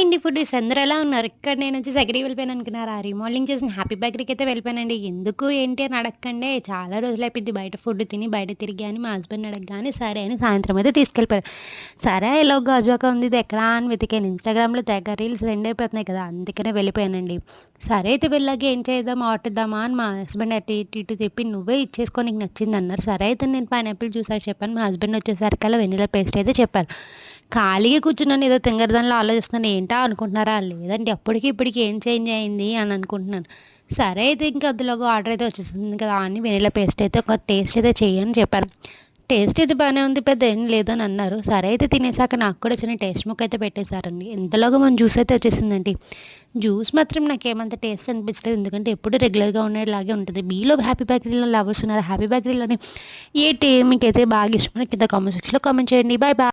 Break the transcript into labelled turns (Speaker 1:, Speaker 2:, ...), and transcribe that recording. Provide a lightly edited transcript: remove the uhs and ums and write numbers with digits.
Speaker 1: ఇండి foodies అందరూ ఎలా ఉన్నారు? ఇక్కడ నేనొచ్చేసి ఎక్కడికి వెళ్ళిపోయాను అనుకున్నారా? రీమోడలింగ్ చేసిన హ్యాపీ బేకరీకి అయితే వెళ్ళిపోయానండి. ఎందుకు ఏంటి అని అడగకండే చాలా రోజులైపోద్ది బయట ఫుడ్ తిని, బయట తిరిగి అని మా హస్బెండ్‌ని అడగగానే సరే అని సాయంత్రం అయితే తీసుకెళ్ళిపోయారు. సరే ఎలాగో గాజువాక ఉంది ఇది ఎక్కడా అని వెతికాను. ఇన్‌స్టాగ్రామ్‌లో తెగ రీల్స్ ట్రెండ్ అయిపోతున్నాయి కదా! అందుకనే వెళ్ళిపోయానండి. సరే అయితే వెళ్ళాక ఏం చేద్దాం ఆర్డర్ ఇద్దామా అని మా హస్బెండ్ అటు ఇటు ఇటు చెప్పి నువ్వే ఇచ్చేసుకో నీకు నచ్చిందన్నారు. సరే అయితే నేను పైనాపిల్ జ్యూస్ అది చెప్పాను. మా హస్బెండ్ వచ్చేసరికల్లా వెనిల్లా పేస్ట్ అయితే చెప్పారు. ఖాళీగా కూర్చున్నాను. ఏదో తింగరదానిలో ఆలోచిస్తున్నాను. ఏంటా అనుకుంటున్నారా? లేదండి అప్పటికి ఇప్పటికి ఏం చేంజ్ అయింది అని అనుకుంటున్నాను. సరే అయితే ఇంక అందులోగా ఆర్డర్ అయితే వచ్చేసింది కదా అని వెనిల్లా పేస్ట్ అయితే ఒక టేస్ట్ అయితే చెయ్యి అని చెప్పాను. టేస్ట్ అయితే బాగానే ఉంది. పెద్ద ఏం లేదని అన్నారు. సరే అయితే తినేసాక నాకు కూడా చిన్న టేస్ట్ ముక్క అయితే పెట్టేశారండి. ఇంతలోగా మన జ్యూస్ అయితే వచ్చేసిందండి. జ్యూస్ మాత్రం నాకేమంత టేస్ట్ అనిపించలేదు. ఎందుకంటే ఎప్పుడు రెగ్యులర్‌గా ఉండేలాగే ఉంటది. మీలో హ్యాపీ బేకరీలో లవర్స్ ఉన్నారు. హ్యాపీ బేకరీలోని ఏ టీ మీకైతే బాగా ఇష్టమో కింద కామెంట్ సెక్షన్‌లో కామెంట్ చేయండి. Bye bye.